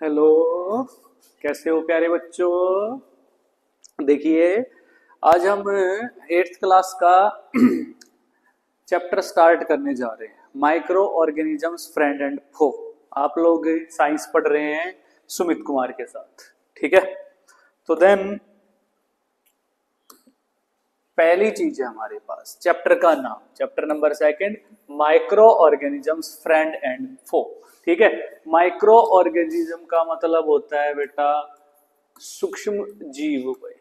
Hello. कैसे हो प्यारे बच्चों। देखिए, आज हम 8th क्लास का चैप्टर स्टार्ट करने जा रहे हैं, माइक्रो ऑर्गेनिजम्स फ्रेंड एंड फो। आप लोग साइंस पढ़ रहे हैं सुमित कुमार के साथ, ठीक है। तो देन पहली चीज है हमारे पास चैप्टर का नाम, chapter number 2, microorganisms friend and foe. ठीक है। माइक्रो ऑर्गेनिज्म का मतलब होता है बेटा सूक्ष्म जीव भाई,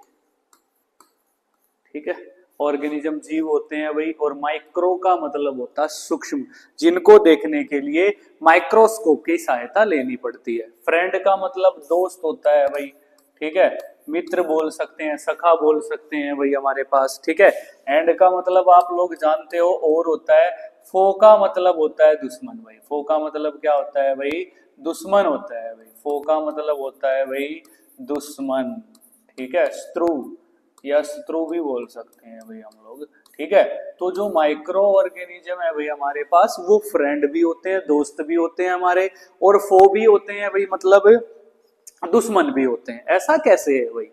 ठीक है। ऑर्गेनिज्म जीव होते हैं भाई, और माइक्रो का मतलब होता है सूक्ष्म, जिनको देखने के लिए माइक्रोस्कोप की सहायता लेनी पड़ती है। फ्रेंड का मतलब दोस्त होता है भाई, ठीक है। मित्र बोल सकते हैं, सखा बोल सकते हैं भाई हमारे पास, ठीक है। एंड का मतलब आप लोग जानते हो और होता है। फो का मतलब होता है दुश्मन भाई। फो का मतलब क्या होता है भाई? दुश्मन होता है भाई। फो का मतलब होता है भाई दुश्मन, ठीक है। शत्रु या शत्रु भी बोल सकते हैं भाई हम लोग, ठीक है। तो जो माइक्रो ऑर्गेनिज्म है भाई हमारे पास, वो फ्रेंड भी होते हैं, दोस्त भी होते हैं हमारे, और फो भी होते हैं भाई, मतलब दुश्मन भी होते हैं। ऐसा कैसे है भाई?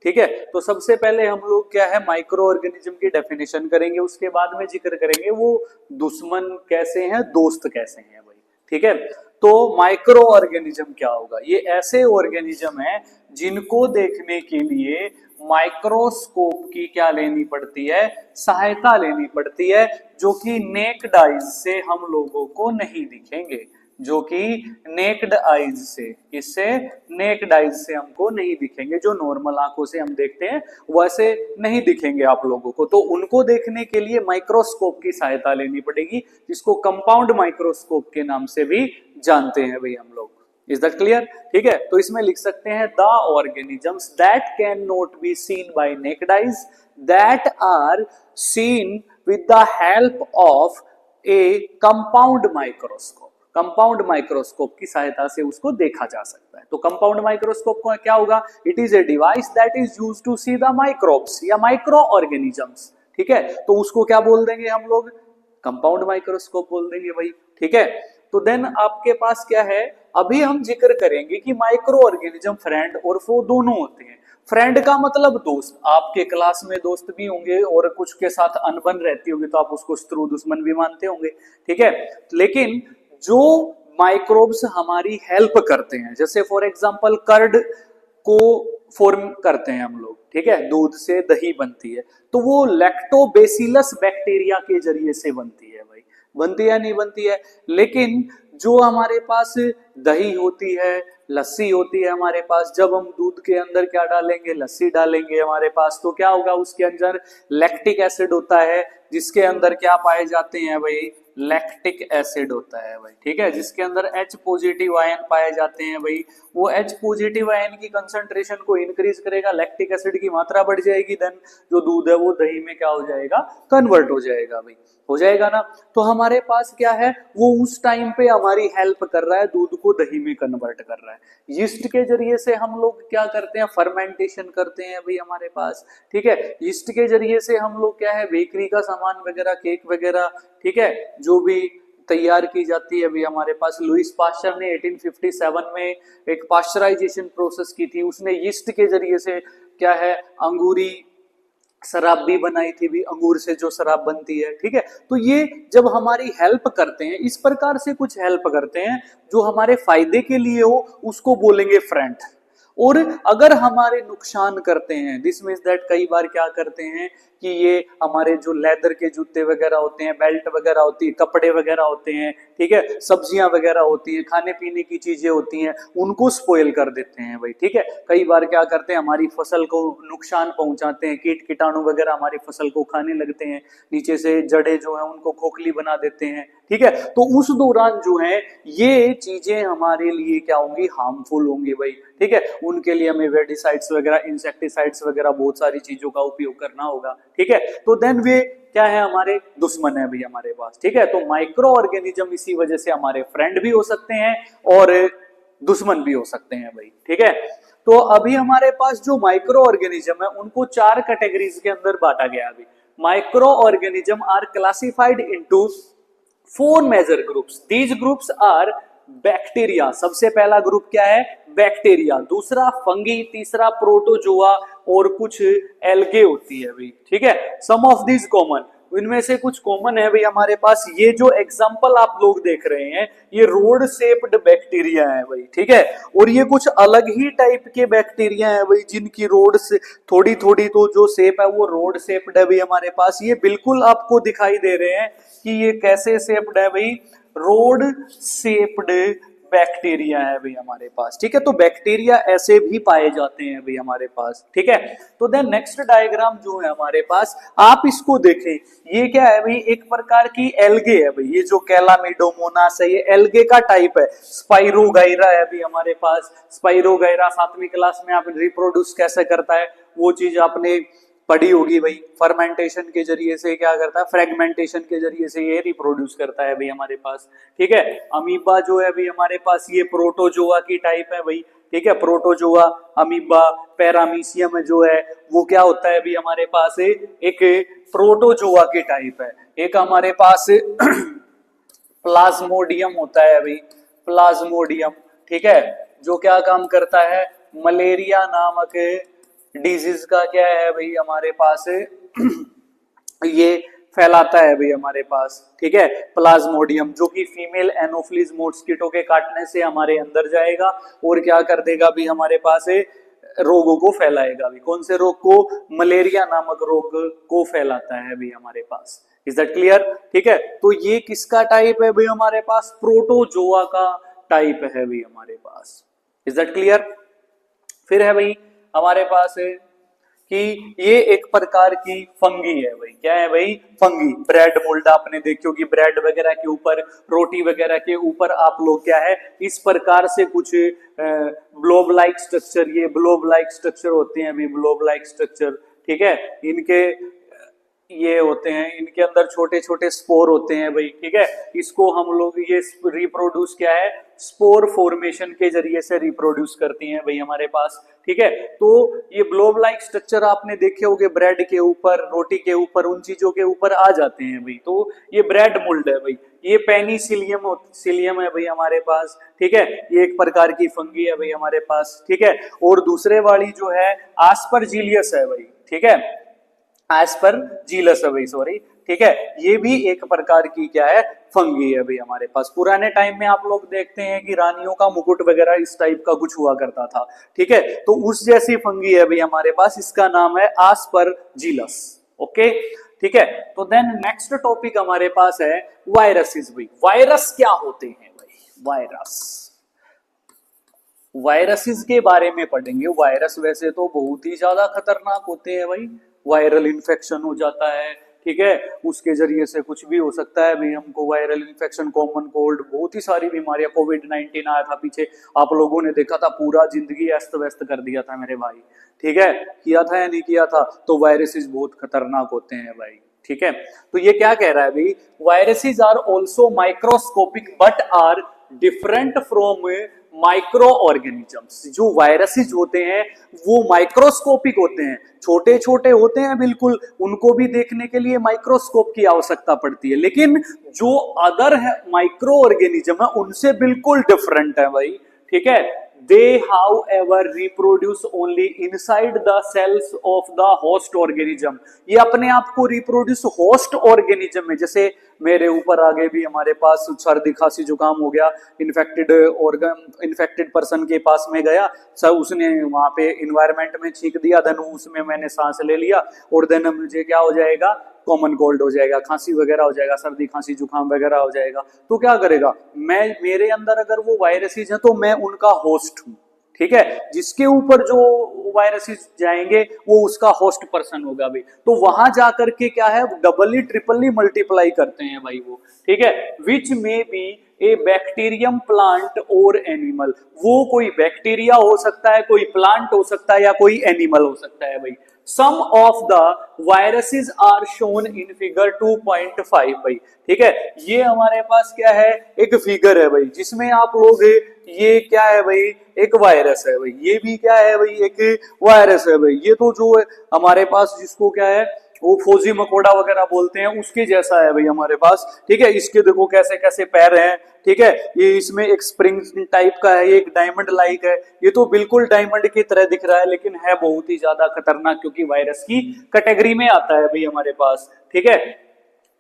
ठीक है। तो सबसे पहले हम लोग क्या है, माइक्रो ऑर्गेनिज्म की डेफिनेशन करेंगे, उसके बाद में जिक्र करेंगे वो दुश्मन कैसे हैं, दोस्त कैसे हैं भाई, ठीक है। तो माइक्रो ऑर्गेनिज्म क्या होगा? ये ऐसे ऑर्गेनिज्म है जिनको देखने के लिए माइक्रोस्कोप की क्या लेनी पड़ती है, सहायता लेनी पड़ती है, जो कि नेक्ड आइज से हम लोगों को नहीं दिखेंगे, जो कि नेक्ड आइज से, इससे नेक्ड आइज से हमको नहीं दिखेंगे, जो नॉर्मल आंखों से हम देखते हैं वैसे नहीं दिखेंगे आप लोगों को। तो उनको देखने के लिए माइक्रोस्कोप की सहायता लेनी पड़ेगी, जिसको कंपाउंड माइक्रोस्कोप के नाम से भी जानते हैं भाई हम लोग। Is that clear? ठीक है। तो इसमें लिख सकते हैं the organisms that can not be seen by naked eyes, that are seen with the help of a compound microscope. Compound microscope की सहायता से उसको देखा जा सकता है। तो कंपाउंड माइक्रोस्कोप को क्या होगा? It is a device that is used to see the microbes या माइक्रो ऑर्गेनिजम्स, ठीक है। तो उसको क्या बोल देंगे हम लोग? कंपाउंड माइक्रोस्कोप बोल देंगे भाई, ठीक है। तो देन आपके पास क्या है, अभी हम जिक्र करेंगे कि माइक्रो ऑर्गेनिज्म फ्रेंड और फो दोनों होते हैं। फ्रेंड का मतलब दोस्त, आपके क्लास में दोस्त भी होंगे और कुछ के साथ अनबन रहती होगी तो आप उसको शत्रु दुश्मन भी मानते होंगे, ठीक है। लेकिन जो माइक्रोब्स हमारी हेल्प करते हैं, जैसे फॉर एग्जांपल कर्ड को फॉर्म करते हैं हम लोग, ठीक है, दूध से दही बनती है, तो वो लैक्टोबैसिलस बैक्टीरिया के जरिए से बनती है भाई। बनती है नहीं बनती है? लेकिन जो हमारे पास दही होती है, लस्सी होती है हमारे पास, जब हम दूध के अंदर क्या डालेंगे, लस्सी डालेंगे हमारे पास, तो क्या होगा? उसके अंदर लैक्टिक एसिड होता है, जिसके अंदर क्या पाए जाते हैं भाई? लैक्टिक एसिड होता है भाई, ठीक है। जिसके अंदर H पॉजिटिव आयन पाए जाते हैं भाई। वो H पॉजिटिव आयन की कंसंट्रेशन को इंक्रीज करेगा, लैक्टिक एसिड की मात्रा बढ़ जाएगी, देन जो दूध है वो दही में क्या हो जाएगा? कन्वर्ट हो जाएगा भाई, हो जाएगा ना। तो हमारे पास क्या है, वो उस टाइम पे हमारी हेल्प कर रहा है, दूध को दही में कन्वर्ट कर रहा है। यीस्ट के जरिए से हम लोग क्या करते हैं? फर्मेंटेशन करते हैं भाई हमारे पास, ठीक है। यीस्ट के जरिए से हम लोग क्या है, बेकरी का सामान वगैरह, केक वगैरह, ठीक है, जो भी तैयार की जाती है अभी हमारे पास। लुइस पास्चर ने 1857 में एक पास्चराइजेशन प्रोसेस की थी, उसने यीस्ट के जरिए से क्या है, अंगूरी शराब भी बनाई थी भी, अंगूर से जो शराब बनती है, ठीक है। तो ये जब हमारी हेल्प करते हैं, इस प्रकार से कुछ हेल्प करते हैं जो हमारे फायदे के लिए हो, उसको बोलेंगे फ्रेंड। और अगर हमारे नुकसान करते हैं, दिस मीन्स दैट कई बार क्या करते हैं कि ये हमारे जो लेदर के जूते वगैरह होते हैं, बेल्ट वगैरह होती है, कपड़े वगैरह होते हैं, ठीक है, सब्जियां वगैरह होती हैं, खाने पीने की चीजें होती हैं, उनको स्पॉइल कर देते हैं भाई, ठीक है। कई बार क्या करते हैं, हमारी फसल को नुकसान पहुंचाते हैं, कीट कीटाणु वगैरह हमारी फसल को खाने लगते हैं, नीचे से जड़ें जो है उनको खोखली बना देते हैं, ठीक है। तो उस दौरान जो है ये चीजें हमारे लिए क्या होंगी? हार्मफुल होंगी भाई, ठीक है। उनके लिए हमें वेडिसाइड्स वगैरह, इंसेक्टिसाइड्स वगैरह बहुत सारी चीजों का उपयोग करना होगा, ठीक है। तो देन वे क्या है, हमारे दुश्मन है भी हमारे पास, ठीक है। तो माइक्रो ऑर्गेनिज्म इसी वजह से हमारे फ्रेंड भी हो सकते हैं और दुश्मन भी हो सकते हैं भाई, ठीक है। तो अभी हमारे पास जो माइक्रो ऑर्गेनिज्म है उनको 4 कैटेगरीज के अंदर बांटा गया है अभी। Micro organism are classified into 4 major groups. These groups are bacteria. सबसे पहला ग्रुप क्या है? बैक्टीरिया, दूसरा फंगी, तीसरा प्रोटोजोआ और कुछ एल्गे होती है भाई, ठीक है। सम ऑफ दिस कॉमन, इनमें से कुछ कॉमन है भाई हमारे पास। ये जो एग्जांपल आप लोग देख रहे हैं ये रोड शेप्ड बैक्टीरिया है भाई, ठीक है। और ये कुछ अलग ही टाइप के बैक्टीरिया है भाई, जिनकी रोड से थोड़ी थोड़ी तो जो शेप है वो रोड शेप्ड है भाई हमारे पास। ये बिल्कुल आपको दिखाई दे रहे हैं कि ये कैसे शेप्ड है भाई, रोड शेप्ड बैक्टीरिया है भाई हमारे पास, ठीक है। तो बैक्टीरिया ऐसे भी पाए जाते हैं भाई हमारे पास, ठीक है। तो देन नेक्स्ट डायग्राम जो है हमारे पास, आप इसको देखें, ये क्या है भाई, एक प्रकार की एल्गे है भाई। ये जो कैलामिडोमोनास है ये एल्गे का टाइप है। स्पाइरोगाइरा है भाई हमारे पास। स्पाइरोगाइरा 7वीं क्लास में आप रिप्रोड्यूस कैसे करता है वो चीज आपने पढ़ी होगी भाई। फर्मेंटेशन के जरिए से क्या करता है, फ्रेगमेंटेशन के जरिए से ये रिप्रोड्यूस करता है भाई हमारे पास, ठीक है। अमीबा जो है भाई हमारे पास ये प्रोटोजोआ की टाइप है भाई, ठीक है। प्रोटोजोआ, अमीबा, पैरामीशियम जो है वो क्या होता है भाई हमारे पास, एक प्रोटोजोआ की टाइप है। एक हमारे पास प्लाज्मोडियम होता है भाई, प्लाज्मोडियम, ठीक है, जो क्या काम करता है, मलेरिया नामक डिजीज का क्या है भाई हमारे पास ये फैलाता है भाई हमारे पास, ठीक है। प्लाज्मोडियम जो कि फीमेल एनोफिलीज मॉस्किटो के काटने से हमारे अंदर जाएगा और क्या कर देगा भाई हमारे पास रोगों को फैलाएगा भी। कौन से रोग को, मलेरिया नामक रोग को फैलाता है भी हमारे पास। इज दैट क्लियर, ठीक है। तो ये किसका टाइप है भाई हमारे पास, प्रोटोजोआ का टाइप है भी हमारे पास। Is that clear. फिर है भाई हमारे पास है कि ये एक प्रकार की फंगी है भाई। क्या है भाई, फंगी। ब्रेड मोल्ड आपने देखी होगी, ब्रेड वगैरह के ऊपर, रोटी वगैरह के ऊपर आप लोग क्या है इस प्रकार से कुछ ब्लोब लाइक स्ट्रक्चर, ये ब्लोब लाइक स्ट्रक्चर होते हैं भाई, ब्लोब लाइक स्ट्रक्चर, ठीक है। इनके ये होते हैं, इनके अंदर छोटे छोटे स्पोर होते हैं भाई, ठीक है। इसको हम लोग ये रिप्रोड्यूस क्या है, स्पोर फॉर्मेशन के जरिए से रिप्रोड्यूस करती हैं भाई हमारे पास, ठीक है। तो ये ग्लोब लाइक स्ट्रक्चर आपने देखे होंगे ब्रेड के ऊपर, रोटी के ऊपर, उन चीजों के ऊपर आ जाते हैं भाई। तो ये ब्रेड मोल्ड है भाई। ये पेनिसिलियम है भाई हमारे पास, ठीक है। ये एक प्रकार की फंगी है भाई हमारे पास, ठीक है। और दूसरे वाली जो है आस्परजिलियस है भाई, ठीक है। एस्परजिलस है भाई, सॉरी, ठीक है। ये भी एक प्रकार की क्या है, फंगी है भाई हमारे पास। पुराने टाइम में आप लोग देखते हैं कि रानियों का मुकुट वगैरह इस टाइप का कुछ हुआ करता था, ठीक है। तो उस जैसी फंगी है भाई हमारे पास, इसका नाम है आस्परजिलस। ओके, ठीक है। तो देन नेक्स्ट टॉपिक हमारे पास है वायरसेस भाई। वायरस क्या होते हैं भाई, वायरसेस के बारे में पढ़ेंगे। वायरस वैसे तो बहुत ही ज्यादा खतरनाक होते हैं भाई। वायरल इन्फेक्शन हो जाता है, ठीक है, उसके जरिए से कुछ भी हो सकता है भाई हमको। वायरल इन्फेक्शन, कॉमन कोल्ड, बहुत ही सारी बीमारियां, कोविड-19 आया था पीछे, आप लोगों ने देखा था, पूरा जिंदगी अस्त व्यस्त कर दिया था मेरे भाई, ठीक है। किया था या नहीं किया था। तो वायरसेस बहुत खतरनाक होते हैं भाई, ठीक है। तो ये क्या कह रहा है भाई, viruses are also microscopic but are different from micro organisms. जो वायरसेस होते हैं वो माइक्रोस्कोपिक होते हैं, छोटे छोटे होते हैं बिल्कुल, उनको भी देखने के लिए माइक्रोस्कोप की आवश्यकता पड़ती है। लेकिन जो अदर है माइक्रो ऑर्गेनिज्म है उनसे बिल्कुल डिफरेंट है भाई, ठीक है। They however reproduce only inside the cells of the host organism। ये अपने आप को रिप्रोड्यूस होस्ट ऑर्गेनिज्म में, जैसे मेरे ऊपर आगे भी हमारे पास सर्दी खांसी जुकाम हो गया, इन्फेक्टेड पर्सन के पास में गया सर, उसने वहां पे इन्वायरमेंट में छींक दिया, देन उसमें मैंने सांस ले लिया और देन मुझे क्या हो जाएगा, कॉमन कोल्ड हो जाएगा, खांसी वगैरह हो जाएगा, सर्दी खांसी जुकाम वगैरह हो जाएगा। तो क्या करेगा, मैं, मेरे अंदर अगर वो वायरसेस हैं तो मैं उनका होस्ट हूं, ठीक है। जिसके ऊपर जो वायरसेस जाएंगे वो उसका होस्ट पर्सन होगा भाई। तो वहां जाकर के क्या है, डबली ट्रिपली मल्टीप्लाई करते हैं भाई वो, ठीक है। विच में बी ए बैक्टीरियम, प्लांट और एनिमल। वो कोई बैक्टीरिया हो सकता है, कोई प्लांट हो सकता है, या कोई एनिमल हो सकता है भाई। Some of the viruses are shown in figure 2.5 भाई, ठीक है। ये हमारे पास क्या है, एक फिगर है भाई, जिसमें आप लोग, ये क्या है भाई, एक वायरस है भाई, ये भी क्या है भाई, एक वायरस है भाई। ये तो जो है हमारे पास, जिसको क्या है वो फौजी मकोड़ा वगैरह बोलते हैं, उसके जैसा है भाई हमारे पास, ठीक है। इसके देखो कैसे कैसे पैर हैं, ठीक है, ये इसमें एक स्प्रिंग टाइप का है, ये एक डायमंड लाइक है, ये तो बिल्कुल डायमंड की तरह दिख रहा है लेकिन है बहुत ही ज्यादा खतरनाक क्योंकि वायरस की कैटेगरी में आता है भाई हमारे पास। ठीक है,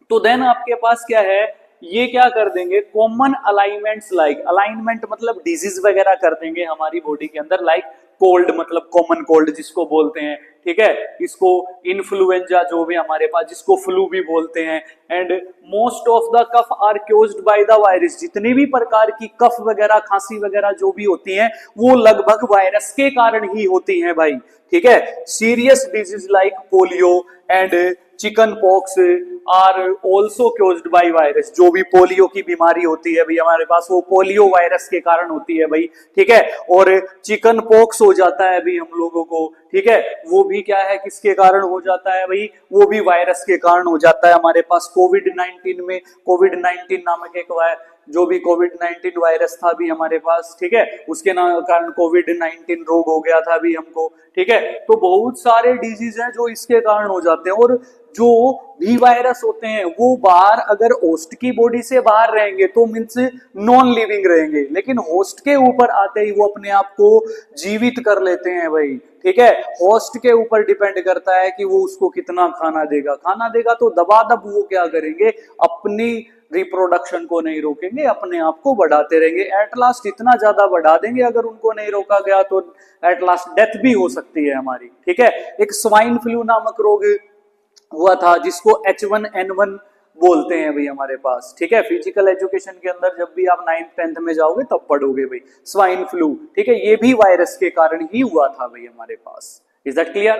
तो देन आपके पास क्या है, ये क्या कर देंगे, कॉमन अलाइनमेंट्स लाइक, अलाइनमेंट मतलब डिजीज वगैरह कर देंगे हमारी बॉडी के अंदर, लाइक कोल्ड मतलब कॉमन कोल्ड जिसको बोलते हैं, ठीक है, इसको इन्फ्लुएंजा जो भी हमारे पास, जिसको फ्लू भी बोलते हैं। And most of the cough are caused by the virus, जितनी भी प्रकार की कफ वगैरह खांसी वगैरह जो भी होती हैं वो लगभग वायरस के कारण ही होती हैं भाई। ठीक है, serious disease like polio and chickenpox are also caused by virus, जो भी पोलियो की बीमारी होती है भाई हमारे पास वो पोलियो वायरस के कारण होती है भाई। ठीक है, और चिकन पॉक्स हो जाता है भाई हम लोगों को, ठीक है, वो भी क्या है, किसके कारण हो जाता है भाई, वो भी वायरस के कारण हो जाता है हमारे पास। कोविड-19 में, कोविड-19 नामक एक जो भी कोविड-19 वायरस था भी हमारे पास, ठीक है, उसके कारण कोविड-19 रोग हो गया था भी हमको। ठीक है, तो बहुत सारे डिजीज हैं जो इसके कारण हो जाते हैं। और जो भी वायरस होते हैं वो बाहर अगर होस्ट की बॉडी से बाहर रहेंगे तो मीन्स नॉन लिविंग रहेंगे, लेकिन होस्ट के ऊपर आते ही वो अपने आप को जीवित कर लेते हैं भाई। ठीक है, होस्ट के ऊपर डिपेंड करता है कि वो उसको कितना खाना देगा तो दबादब वो क्या करेंगे, अपनी रिप्रोडक्शन को नहीं रोकेंगे, अपने आप को बढ़ाते रहेंगे। एट लास्ट इतना ज्यादा बढ़ा देंगे अगर उनको नहीं रोका गया तो एट लास्ट डेथ भी हो सकती है हमारी। ठीक है, एक स्वाइन फ्लू नामक रोग हुआ था जिसको H1N1 बोलते हैं भाई हमारे पास। ठीक है, फिजिकल एजुकेशन के अंदर जब भी आप 9th-10th में जाओगे तब पढ़ोगे भाई स्वाइन फ्लू। ठीक है, ये भी वायरस के कारण ही हुआ था भाई हमारे पास। Is that clear?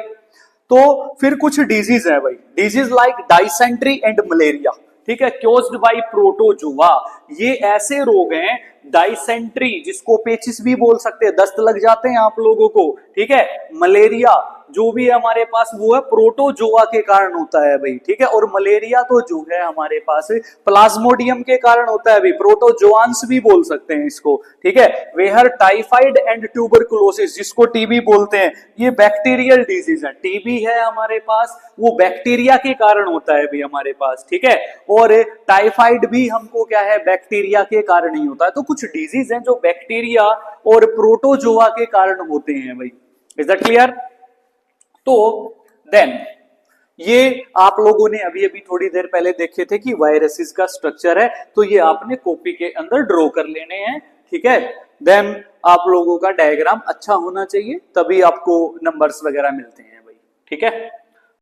तो फिर कुछ डिजीज है भाई, disease like dysentery and malaria. ठीक है, क्योज्ड बाय प्रोटोजुआ, ये ऐसे रोग हैं, डाइसेंट्री जिसको पेचिस भी बोल सकते हैं, दस्त लग जाते हैं आप लोगों को। ठीक है, मलेरिया जो भी है हमारे पास वो है प्रोटोजुआ के कारण होता है भाई। ठीक है, और मलेरिया तो जो है हमारे पास प्लाज्मोडियम के कारण होता है भाई, प्रोटोजोआंस भी बोल सकते हैं इसको। ठीक है, वेहर टाइफाइड एंड ट्यूबरकुलोसिस जिसको टीबी बोलते हैं, ये बैक्टीरियल डिजीज है। टीबी है हमारे पास, वो बैक्टीरिया के कारण होता है भाई हमारे पास। ठीक है, और टाइफाइड भी हमको क्या है, बैक्टीरिया के कारण ही होता है। तो कुछ डिजीज हैं जो बैक्टीरिया और प्रोटोजुआ के कारण होते हैं भाई। Is that clear? तो देन ये आप लोगों ने अभी अभी थोड़ी देर पहले देखे थे कि वायरसेस का स्ट्रक्चर है, तो ये आपने कॉपी के अंदर ड्रॉ कर लेने हैं। ठीक है, देन आप लोगों का डायग्राम अच्छा होना चाहिए, तभी आपको नंबर्स वगैरह मिलते हैं भाई। ठीक है।